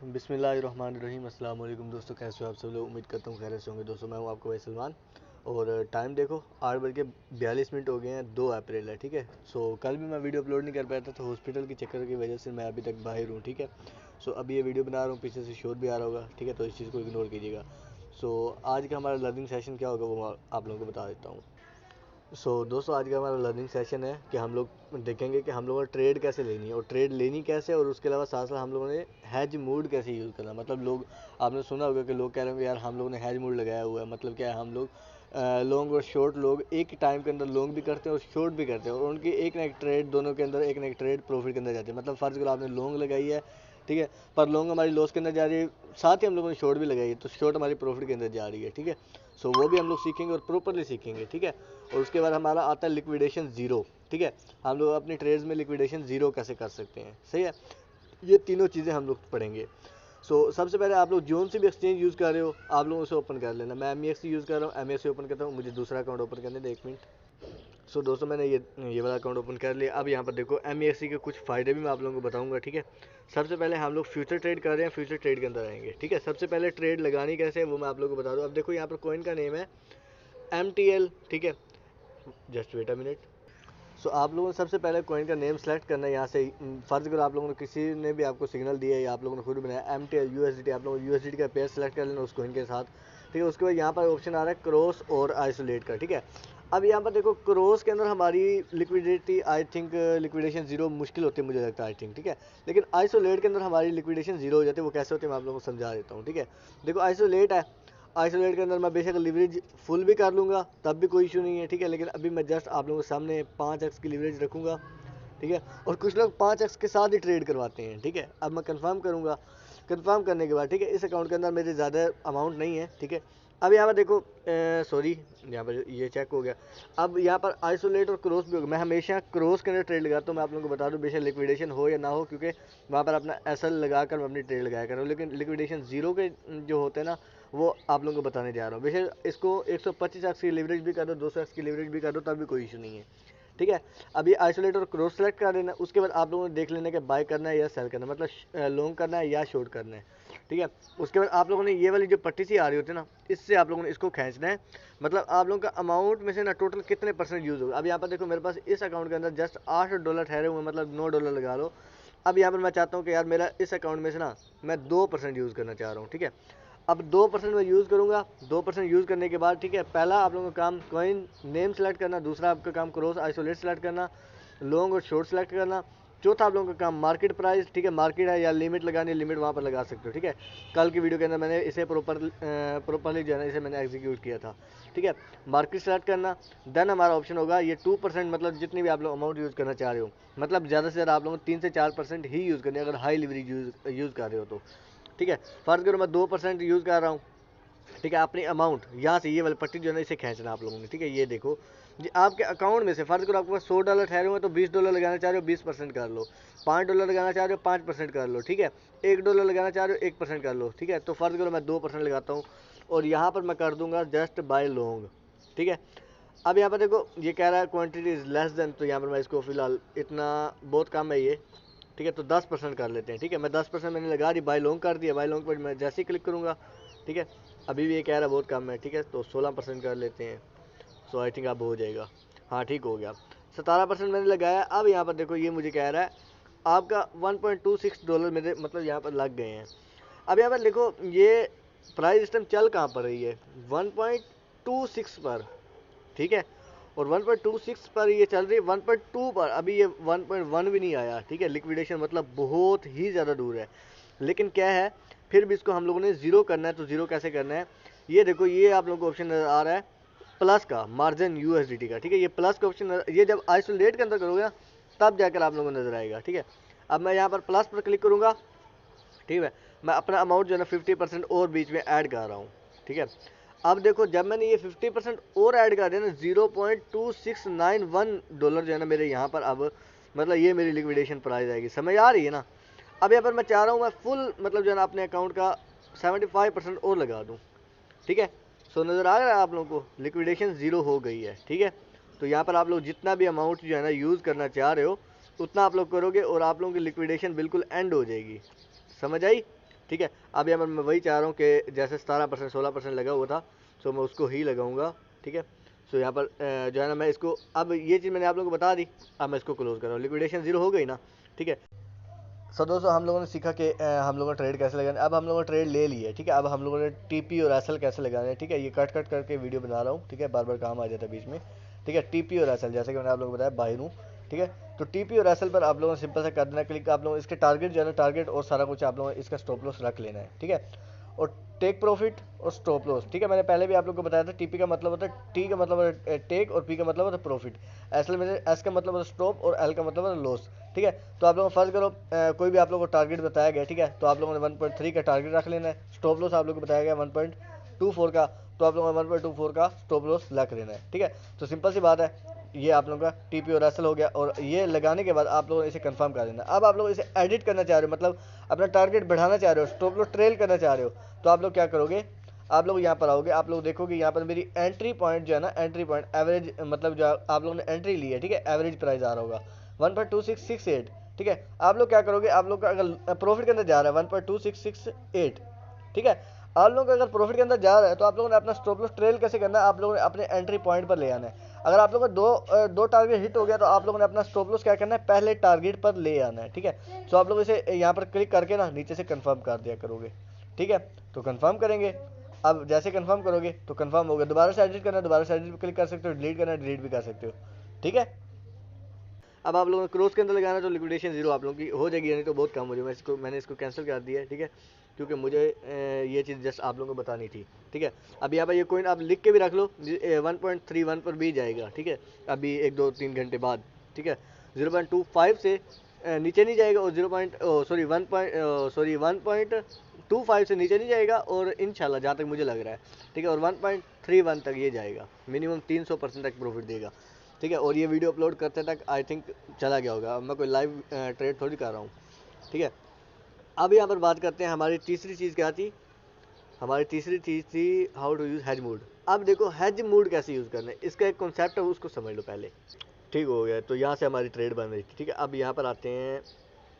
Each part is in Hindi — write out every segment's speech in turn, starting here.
बिस्मिल्लाहिर्रहमानिर्रहीम। अस्सलाम वालेकुम दोस्तों, कैसे हो आप सब लोग। उम्मीद करता हूँ खैरियत से होंगे। दोस्तों मैं हूँ आपका भाई सलमान और टाइम देखो 8 बज के 42 मिनट हो गए हैं। 2 अप्रैल है, ठीक है। कल भी मैं वीडियो अपलोड नहीं कर पाया था, तो हॉस्पिटल के चक्कर की वजह से मैं अभी तक बाहर हूँ, ठीक है। अभी ये वीडियो बना रहा हूँ, पीछे से शोर भी आ रहा होगा, ठीक है, तो इस चीज़ को इग्नोर कीजिएगा। आज का हमारा लर्निंग सेशन क्या होगा वो मैं आप लोगों को बता देता हूँ। दोस्तों आज का हमारा लर्निंग सेशन है कि हम लोग देखेंगे कि हम लोगों ने ट्रेड कैसे लेनी है और ट्रेड लेनी कैसे, और उसके अलावा साथ साथ हम लोगों ने हैज मूड कैसे यूज़ करना। मतलब लोग, आपने सुना होगा कि लोग कह रहे होंगे यार हम लोगों ने हैज मूड लगाया हुआ है। मतलब क्या है, हम लोग लॉन्ग और शॉर्ट, लोग एक टाइम के अंदर लॉन्ग भी करते हैं और शॉर्ट भी करते हैं, और उनकी एक ना एक ट्रेड, दोनों के अंदर एक ना एक ट्रेड प्रॉफिट के अंदर जाती है। मतलब फ़र्ज़ करो आपने लॉन्ग लगाई है, ठीक है, पर लॉन्ग हमारी लॉस के अंदर जा रही है, साथ ही हम लोगों ने शॉर्ट भी लगाई है, तो शॉर्ट हमारी प्रॉफिट के अंदर जा रही है, ठीक है। वो भी हम लोग सीखेंगे और प्रॉपरली सीखेंगे, ठीक है। और उसके बाद हमारा आता है लिक्विडेशन ज़ीरो, ठीक है। हम लोग अपनी ट्रेड्स में लिक्विडेशन ज़ीरो कैसे कर सकते हैं, सही है। ये तीनों चीज़ें हम लोग पढ़ेंगे। सबसे पहले आप लोग जोन से भी एक्सचेंज यूज़ कर रहे हो, आप लोग उसे ओपन कर लेना। मैं MEX यूज़ कर रहा हूँ, MEX से ओपन करता हूँ। मुझे दूसरा अकाउंट ओपन करने दे, 1 मिनट। दोस्तों मैंने ये वाला अकाउंट ओपन कर लिया। अब यहाँ पर देखो MEX के कुछ फ़ायदे भी मैं आप लोगों को बताऊंगा, ठीक है। सबसे पहले हम लोग फ्यूचर ट्रेड कर रहे हैं, फ्यूचर ट्रेड के अंदर आएंगे, ठीक है। सबसे पहले ट्रेड लगानी कैसे है वो मैं आप लोगों को बता दूँ। अब देखो यहाँ पर कॉइन का नेम है MTL, ठीक है। Just wait a minute. आप लोगों ने सबसे पहले कॉइन का नेम सेलेक्ट करना है यहाँ से। फर्ज करो आप लोगों ने, किसी ने भी आपको सिग्नल दिया है या आप लोगों ने खुद बनाया MTL USDT, आप लोगों को USDT का पेयर सेलेक्ट कर लेना उस कॉइन के साथ, ठीक है। उसके बाद यहाँ पर ऑप्शन आ रहा है क्रॉस और आइसोलेट का, ठीक है। अब यहाँ पर देखो क्रॉस के अंदर हमारी liquidity, I think liquidation zero मुश्किल होती है, मुझे लगता है, आई थिंक, ठीक है। लेकिन आइसोलेट के अंदर हमारी लिक्विडेशन जीरो हो जाती है। वो कैसे होती है मैं आप लोगों को समझा देता हूँ, ठीक है। देखो आइसोलेट है, आइसोलेट के अंदर मैं बेशक लिवरेज फुल भी कर लूँगा, तब भी कोई इशू नहीं है, ठीक है। लेकिन अभी मैं जस्ट आप लोगों के सामने 5x की लिवरेज रखूँगा, ठीक है। और कुछ लोग 5x के साथ ही ट्रेड करवाते हैं, ठीक है। अब मैं कंफर्म करूँगा, कंफर्म करने के बाद, ठीक है, इस अकाउंट के अंदर मेरे ज़्यादा अमाउंट नहीं है, ठीक है। अब यहाँ पर देखो, सॉरी, यहाँ पर ये चेक हो गया। अब यहाँ पर आइसोलेट और क्रॉस भी होगा। मैं हमेशा क्रॉस के अंदर ट्रेड लगाता हूँ, मैं आप लोगों को बता दूँ, बेशक लिक्विडेशन हो या ना हो, क्योंकि वहाँ पर अपना SL लगा कर मैं अपनी ट्रेड लगाया कर रहा हूँ। लेकिन लिक्विडेशन जीरो के जो होते हैं ना, वो आप लोगों को बताने जा रहा हूँ। बेशक इसको 125x की लिवरेज भी कर दो, 200x की लिवरेज भी कर दो, तब भी कोई इशू नहीं है, ठीक है। अभी आइसोलेट और क्रॉस सेलेक्ट कर लेना। उसके बाद आप लोगों ने देख लेना कि बाय करना है या सेल करना है, मतलब लॉन्ग करना है या शॉर्ट करना है, ठीक है। उसके बाद आप लोगों ने ये वाली जो पट्टी सी आ रही होती है ना, इससे आप लोगों ने इसको खींचना है। मतलब आप लोगों का अमाउंट में से ना टोटल कितने % यूज़ होगा। अब यहाँ पर देखो मेरे पास इस अकाउंट के अंदर जस्ट $8 ठहरे हुए, मतलब $9 लगा लो। अब यहाँ पर मैं चाहता हूँ कि यार मेरा इस अकाउंट में से ना मैं 2% यूज़ करना चाह रहा हूँ, ठीक है। अब 2% मैं यूज़ करूँगा। 2% यूज़ करने के बाद, ठीक है, पहला आप लोगों का काम कॉइन नेम सेलेक्ट करना, दूसरा आपका काम क्रॉस आइसोलेट सेलेक्ट करना, लॉन्ग और शॉर्ट सेलेक्ट करना, चौथा आप लोगों का काम मार्केट प्राइस, ठीक है, मार्केट है या लिमिट लगानी है, लिमिट वहाँ पर लगा सकते हो, ठीक है। कल की वीडियो के अंदर मैंने इसे प्रॉपरली जो है ना, इसे मैंने एग्जीक्यूट किया था, ठीक है। मार्केट सेलेक्ट करना, देन हमारा ऑप्शन होगा ये 2%, मतलब जितनी भी आप लोग अमाउंट यूज़ करना चाह रहे हो, मतलब ज़्यादा से ज़्यादा आप लोगों को 3 से 4% ही यूज़ करनी है अगर हाई लिवरेज यूज़ कर रहे हो तो, ठीक है। फर्ज करो मैं 2% यूज़ कर रहा हूँ, ठीक है। अपनी अमाउंट यहाँ से ये वाली पट्टी जो है ना, इसे खींचना आप लोगों ने, ठीक है। ये देखो जी, आपके अकाउंट में से फर्ज करो आपके पास $100 ठहरे हुए, तो $20 लगाना चाह रहे हो, 20% कर लो। $5 लगाना चाह रहे हो, 5% कर लो, ठीक है। $1 लगाना चाह रहे हो, 1% कर लो, ठीक है। तो फर्ज करो मैं 2% लगाता हूँ और यहाँ पर मैं कर दूंगा जस्ट बाय लॉन्ग, ठीक है। अब यहाँ पर देखो ये कह रहा है क्वान्टिटी इज लेस देन, तो यहाँ पर मैं इसको फिलहाल, इतना बहुत कम है ये, ठीक है, तो 10% कर लेते हैं, ठीक है। मैं 10% मैंने लगा दी, बाय लॉन्ग कर दिया। बाय लॉन्ग पर मैं जैसे ही क्लिक करूँगा, ठीक है, अभी भी ये कह रहा है बहुत कम है, ठीक है, तो 16% कर लेते हैं। आई थिंक अब हो जाएगा, हाँ ठीक हो गया। 17% मैंने लगाया। अब यहाँ पर देखो ये मुझे कह रहा है आपका $1.26 मेरे मतलब यहाँ पर लग गए हैं। अब यहाँ पर देखो ये प्राइस सिस्टम चल कहाँ पर रही है, 1.26 पर, ठीक है। और 1.26 पर ये चल रही है, 1.2 पर अभी ये 1.1 भी नहीं आया, ठीक है। लिक्विडेशन मतलब बहुत ही ज़्यादा दूर है। लेकिन क्या है, फिर भी इसको हम लोगों ने ज़ीरो करना है। तो ज़ीरो कैसे करना है, ये देखो ये आप लोगों को ऑप्शन नज़र आ रहा है प्लस का, मार्जिन USDT का, ठीक है। ये प्लस का ऑप्शन, ये जब आइसोलेट के अंदर करोगे ना, तब जाकर आप लोगों को नज़र आएगा, ठीक है। अब मैं यहाँ पर प्लस पर क्लिक करूँगा, ठीक है। मैं अपना अमाउंट जो है ना 50% और बीच में ऐड कर रहा हूँ, ठीक है। अब देखो जब मैंने ये 50% और ऐड कर दिया ना, $0.2691 जो है ना मेरे यहाँ पर, अब मतलब ये मेरी लिक्विडेशन प्राइस आएगी, समझ आ रही है ना। अब यहाँ पर मैं चाह रहा हूँ मैं फुल मतलब जो है ना अपने अकाउंट का 75% और लगा दूँ, ठीक है। नज़र आ रहा है आप लोगों को लिक्विडेशन ज़ीरो हो गई है, ठीक है। तो यहाँ पर आप लोग जितना भी अमाउंट जो है ना यूज़ करना चाह रहे हो उतना आप लोग करोगे और आप लोगों की लिक्विडेशन बिल्कुल एंड हो जाएगी, समझ आई। ठीक है। अब यहाँ पर मैं वही चाह रहा हूँ कि जैसे 17% 16% लगा हुआ था, सो मैं उसको ही लगाऊंगा, ठीक है। सो यहाँ पर जो है ना मैं इसको, अब ये चीज़ मैंने आप लोगों को बता दी, अब मैं इसको क्लोज कर रहा हूँ, लिक्विडेशन जीरो हो गई ना, ठीक है। सो दोस्तों हम लोगों ने सीखा कि हम लोगों ने ट्रेड कैसे लगाना है। अब हम लोगों ने ट्रेड ले ली है, ठीक है। अब हम लोगों ने टीपी और एसएल कैसे लगाना है, ठीक है। ये कट कट करके वीडियो बना रहा हूँ, ठीक है, बार बार काम आ जाता है बीच में, ठीक है। टीपी और एसएल जैसे कि मैंने आप लोगों को बताया बाय रू, ठीक है। तो टीपी और एसएल पर आप लोगों ने सिंपल से कर देना क्लिक, आप लोगों इसके टारगेट जो है ना, टारगेट और सारा कुछ आप लोगों ने इसका स्टॉप लॉस रख लेना है, ठीक है। और टेक प्रॉफिट और स्टॉप लॉस, ठीक है। मैंने पहले भी आप लोगों को बताया था, टीपी का मतलब होता है, टी का मतलब होता है टेक और पी का मतलब होता है प्रॉफिट, एसएल में एस का मतलब होता है स्टॉप और एल का मतलब होता है लॉस, ठीक है। तो आप लोगों को फर्ज करो कोई भी आप लोगों को टारगेट बताया गया, ठीक है, तो आप लोगों ने 1.3 का टारगेट रख लेना है। स्टॉप लॉस आप लोगों को बताया गया 1.24 का, तो आप लोगों ने 1.24 का स्टॉप लॉस रख लेना है, ठीक है। तो सिंपल सी बात है, ये आप लोगों का टीपी और एसएल हो गया, और ये लगाने के बाद आप लोगों ने इसे कंफर्म कर देना। अब आप लोग इसे एडिट करना चाह रहे हो, मतलब अपना टारगेट बढ़ाना चाह रहे हो, स्टॉप लॉस ट्रेल करना चाह रहे हो, तो आप लोग क्या करोगे, आप लोग यहाँ पर आओगे, आप लोग देखोगे यहाँ पर मेरी एंट्री पॉइंट जो है ना, एंट्री पॉइंट एवरेज, मतलब जो आप लोगों ने एंट्री ली है, ठीक है, एवरेज प्राइस आ रहा होगा 1.2668, ठीक है। आप लोग क्या करोगे, आप लोग का अगर प्रॉफिट के अंदर जा रहा है 1.2668, ठीक है, आप लोगों का अगर प्रॉफिट के अंदर जा रहा है, तो आप लोगों ने अपना स्टॉप लॉस ट्रेल कैसे करना है, आप लोगों ने अपने एंट्री पॉइंट पर ले आना है। अगर आप लोगों का दो टारगेट हिट हो गया, तो आप लोगों ने अपना स्टॉप लॉस क्या करना है, पहले टारगेट पर ले आना है, ठीक है। सो आप लोग इसे यहाँ पर क्लिक करके ना नीचे से कंफर्म कर दिया करोगे, ठीक है। तो कंफर्म करेंगे, अब जैसे कंफर्म करोगे तो कंफर्म हो गया। दोबारा से एडिट करना है, दोबारा से एडिट पर क्लिक कर सकते हो, डिलीट करना है डिलीट भी कर सकते हो, ठीक है। अब आप लोगों ने क्रॉस के अंदर लगाना, तो लिक्विडेशन जीरो आप लोगों की हो जाएगी, यानी तो बहुत कम हो जाएगी। मैंने इसको कैंसिल कर दिया है, ठीक है, क्योंकि मुझे ये चीज़ जस्ट आप लोगों को बतानी थी, ठीक है। अब यहाँ पर ये कोइन आप लिख के भी रख लो, 1.31 पर भी जाएगा, ठीक है, अभी 1-2-3 घंटे बाद, ठीक है। 0.25 से नीचे नहीं जाएगा, और 1.25 से नीचे नहीं जाएगा, और इंशाल्लाह जहाँ तक मुझे लग रहा है, ठीक है, और 1.31 तक ये जाएगा, मिनिमम 300% तक प्रॉफिट देगा, ठीक है। और ये वीडियो अपलोड करते तक आई थिंक चला गया होगा, अब मैं कोई लाइव ट्रेड थोड़ी कर रहा हूँ, ठीक है। अब यहाँ पर बात करते हैं, हमारी तीसरी चीज़ क्या थी, हमारी तीसरी चीज़ थी how to use hedge mode. अब देखो हैज मूड कैसे यूज़ करना है, इसका एक कॉन्सेप्ट है, उसको समझ लो पहले, ठीक हो गया। तो यहाँ से हमारी ट्रेड बन रही थी, ठीक है। अब यहाँ पर आते हैं,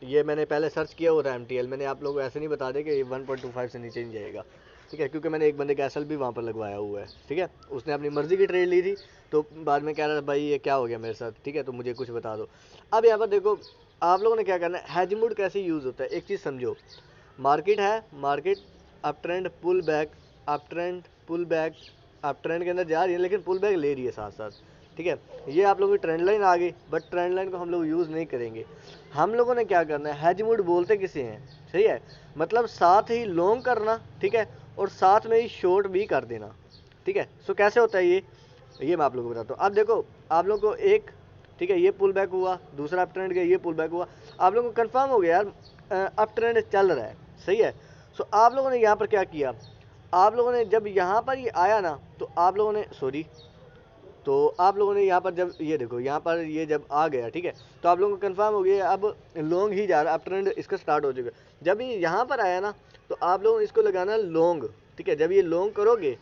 ये मैंने पहले सर्च किया हुआ था MTL, मैंने आप लोगों को ऐसे नहीं बता दें कि ये 1.25 से नीचे नहीं जाएगा, ठीक है, क्योंकि मैंने एक बंदे का एसएल भी वहाँ पर लगवाया हुआ है, ठीक है। उसने अपनी मर्जी की ट्रेड ली थी, तो बाद में कह रहा था भाई ये क्या हो गया मेरे साथ, ठीक है, तो मुझे कुछ बता दो। अब यहाँ पर देखो आप लोगों ने क्या करना है, हैज मूड कैसे यूज़ होता है, एक चीज़ समझो, मार्केट है, market up trend pull back, up trend pull back, up trend के अंदर जा रही है, लेकिन पुल बैक ले रही है साथ साथ, ठीक है। ये आप लोगों की ट्रेंड लाइन आ गई, बट ट्रेंड लाइन को हम लोग यूज़ नहीं करेंगे। हम लोगों ने क्या करना है, हैज मूड बोलते किसे हैं, सही है, मतलब साथ ही लॉन्ग करना, ठीक है, और साथ में ही शॉर्ट भी कर देना, ठीक है। सो कैसे होता है ये मैं आप लोगों को बताता हूँ। अब देखो आप लोगों को एक, ठीक है, ये पुल बैक हुआ, दूसरा अप ट्रेंड गया, ये पुल बैक हुआ, आप लोगों को कंफर्म हो गया यार अप ट्रेंड चल रहा है, सही है। सो आप लोगों ने यहाँ पर क्या किया, आप लोगों ने जब यहाँ पर ये आया ना, तो आप लोगों ने तो आप लोगों ने यहाँ पर जब ये देखो यहाँ पर ये जब आ गया, ठीक है, तो आप लोगों को कंफर्म हो गया अब लॉन्ग ही जा रहा है, अप ट्रेंड इसका स्टार्ट हो चुका है। जब ये यहाँ पर आया ना, तो आप लोगों ने इसको लगाना लॉन्ग, ठीक है। जब ये लॉन्ग करोगे,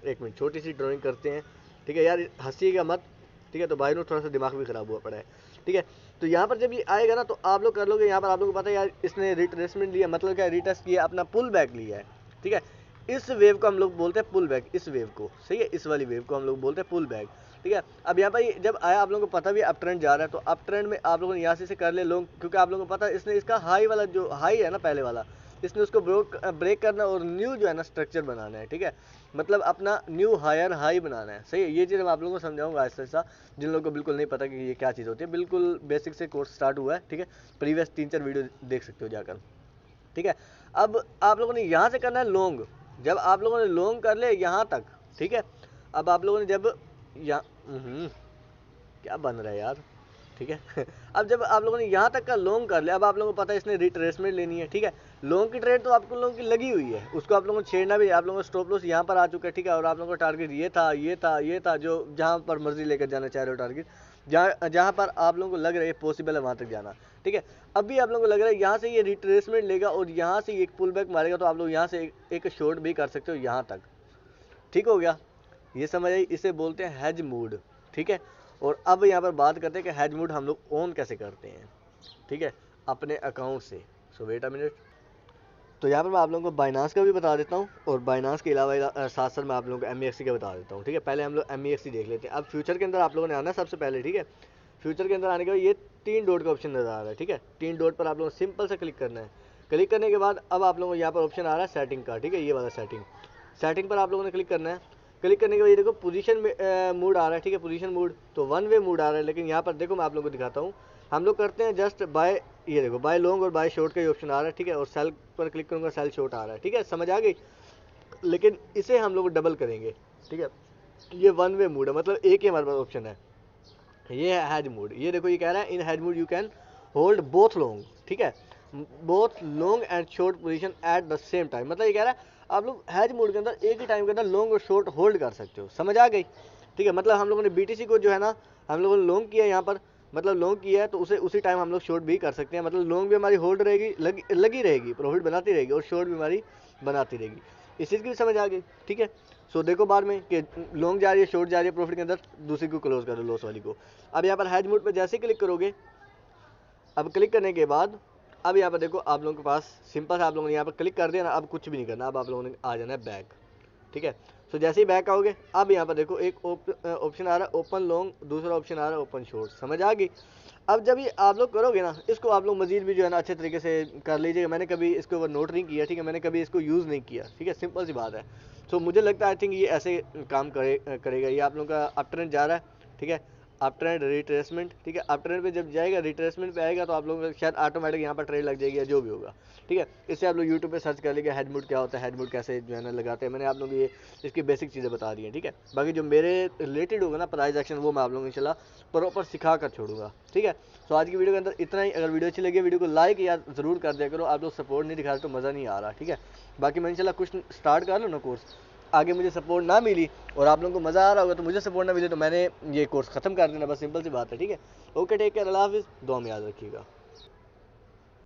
एक मिनट छोटी सी ड्राइंग करते हैं, ठीक है, यार हंसीएगा मत, ठीक है, तो भाई ने थोड़ा सा दिमाग भी ख़राब हुआ पड़ा है, ठीक है। तो यहाँ पर जब ये आएगा ना, तो आप लोग कर लोगे, यहाँ पर आप लोगों को पता है यार इसने रिट्रेसमेंट लिया, मतलब क्या रिटेस्ट किया, अपना पुल बैक लिया है, ठीक है। इस वेव को हम लोग बोलते हैं पुल बैक, इस वेव को, सही है, इस वाली वेव को हम लोग बोलते हैं पुल बैक, ठीक है। अब यहाँ पर जब आया, आप लोगों को पता भी अप ट्रेंड जा रहा है, तो अप ट्रेंड में आप लोगों ने यहाँ से कर ले लोग, क्योंकि आप लोगों को पता है इसने इसका हाई वाला जो हाई है ना पहले वाला, इसने उसको ब्रेक करना और न्यू जो है ना स्ट्रक्चर बनाना है, ठीक है, मतलब अपना न्यू हायर हाई बनाना है, सही है। ये चीज़ मैं आप लोगों को समझाऊंगा आहिस्ता आहिस्ता, जिन लोगों को बिल्कुल नहीं पता कि ये क्या चीज़ होती है, बिल्कुल बेसिक से कोर्स स्टार्ट हुआ है, ठीक है, प्रीवियस 3-4 वीडियो देख सकते हो जाकर, ठीक है। अब आप लोगों ने यहाँ से करना है लॉन्ग, जब आप लोगों ने लॉन्ग कर ले यहाँ तक, ठीक है। अब आप लोगों ने जब यहाँ क्या बन रहा है यार, ठीक है। अब जब आप लोगों ने यहाँ तक का लॉन्ग कर लिया, अब आप लोगों को पता है इसने रिट्रेसमेंट लेनी है, ठीक है। लॉन्ग की ट्रेड तो आपको लोगों की लगी हुई है, उसको आप लोगों को छेड़ना भी, आप लोगों को स्टॉप लॉस यहाँ पर आ चुका है, ठीक है, और आप लोगों का टारगेट ये था ये था ये था, जो जहाँ पर मर्जी लेकर जाना चाह रहे हो टारगेट, जहाँ जहाँ पर आप लोगों को लग रहा है पॉसिबल है वहाँ तक जाना, ठीक है। अब भी आप लोगों को लग रहा है यहाँ से ये रिट्रेसमेंट लेगा और यहाँ से एक पुल बैक मारेगा, तो आप लोग यहाँ से एक शॉर्ट भी कर सकते हो यहाँ तक, ठीक हो गया, ये समझ आई, इसे बोलते हैं हैज मूड, ठीक है। और अब यहाँ पर बात करते हैं कि हैज मूड हम लोग ऑन कैसे करते हैं, ठीक है, अपने अकाउंट से। सो वेट अ मिनट, तो यहाँ पर मैं आप लोगों को बाइनांस का भी बता देता हूँ, और बाइनांस के अलावा साथ साथ मैं आप लोगों को MEXC का बता देता हूँ, ठीक है। पहले हम लोग MEXC देख लेते हैं। अब फ्यूचर के अंदर आप लोगों ने आना सबसे पहले, ठीक है। फ्यूचर के अंदर आने के बाद ये 3 डॉट का ऑप्शन नजर आ रहा है, ठीक है। 3 डॉट पर आप लोगों को सिंपल से क्लिक करना है। क्लिक करने के बाद अब आप लोगों को यहाँ पर ऑप्शन आ रहा है सेटिंग का, ठीक है, ये वाला सेटिंग पर आप लोगों ने क्लिक करना है। क्लिक करने के बाद ये देखो पोजीशन मूड आ रहा है, ठीक है, पोजीशन मूड, तो 1 वे मूड आ रहा है। लेकिन यहाँ पर देखो मैं आप लोगों को दिखाता हूँ, हम लोग करते हैं जस्ट बाय, ये देखो बाय लॉन्ग और बाय शॉर्ट का ये ऑप्शन आ रहा है, ठीक है, और सेल पर क्लिक करूँगा, सेल शॉर्ट आ रहा है, ठीक है, समझ आ गई। लेकिन इसे हम लोग डबल करेंगे, ठीक है। ये 1 वे मूड है, मतलब एक ही हमारे पास ऑप्शन है। ये है हेज मूड, ये देखो ये कह रहा है in hedge mode you can hold both long, ठीक है, both long and short position at the same time. मतलब ये कह रहा है आप लोग हेज मोड के अंदर एक ही टाइम के अंदर लॉन्ग और शॉर्ट होल्ड कर सकते हो, समझ आ गई, ठीक है। मतलब हम लोगों ने BTC को जो है ना, हम लोगों ने लॉन्ग किया यहाँ पर, मतलब लॉन्ग किया है तो उसे उसी टाइम हम लोग शॉर्ट भी कर सकते हैं। मतलब लॉन्ग भी हमारी होल्ड रहेगी, लगी रहेगी, प्रॉफिट बनाती रहेगी, और शॉर्ट भी हमारी बनाती रहेगी। इस चीज़ की भी समझ आ गई, ठीक है। सो देखो बाद में कि लॉन्ग जा रही है, शॉर्ट जा रही है, प्रॉफिट के अंदर दूसरी को क्लोज करो, लॉस वाली को। अब यहाँ पर हेज मोड पर जैसे क्लिक करोगे, अब क्लिक करने के बाद अब यहाँ पर देखो आप लोगों के पास सिंपल से आप लोगों ने यहाँ पर क्लिक कर दिया ना, अब कुछ भी नहीं करना, अब आप लोगों ने आ जाना है बैक, ठीक है। सो जैसे ही बैक आओगे, अब यहाँ पर देखो एक ऑप्शन आ रहा है ओपन लॉन्ग, दूसरा ऑप्शन आ रहा है ओपन शॉर्ट, समझ आ गई। अब जब ये आप लोग करोगे ना, इसको आप लोग मजीद भी जो है ना अच्छे तरीके से कर लीजिएगा। मैंने कभी इसके ऊपर नोट नहीं किया, ठीक है, मैंने कभी इसको यूज़ नहीं किया, ठीक है, सिंपल सी बात है। सो मुझे लगता है आई थिंक ये ऐसे काम करेगा। ये आप लोगों का अप ट्रेंड जा रहा है, ठीक है, अप ट्रेंड रिट्रेसमेंट, ठीक है, अप ट्रेंड पे जब जाएगा, रिट्रेसमेंट पे आएगा तो आप लोगों को शायद ऑटोमेटिक यहाँ पर ट्रेड लग जाएगी या जो भी होगा, ठीक है। इससे आप लोग यूट्यूब पे सर्च कर लीजिए हेड मूड क्या होता है, हेड मूड कैसे जो है ना लगाते हैं। मैंने आप लोगों को ये इसकी बेसिक चीज़ें बता दी हैं, ठीक है। बाकी जो मेरे रिलेटेड होगा ना प्राइस एक्शन, वो मैं आप लोगों को इंशाल्लाह प्रॉपर सिखा कर छोड़ूंगा, ठीक है। तो आज की वीडियो के अंदर इतना ही। अगर वीडियो अच्छी लगी, वीडियो को लाइक यार ज़रूर कर दिया करो। आप लोग सपोर्ट नहीं दिखा रहे तो मज़ा नहीं आ रहा, ठीक है। बाकी मैं इंशाल्लाह कुछ स्टार्ट कर लूँ ना कोर्स, आगे मुझे सपोर्ट ना मिली और आप लोगों को मज़ा आ रहा होगा, तो मुझे सपोर्ट ना मिले तो मैंने ये कोर्स ख़त्म कर देना, बस सिंपल सी बात है, ठीक है। ओके, टेक केयर, अल्लाह हाफिज़, दुआ में याद रखिएगा।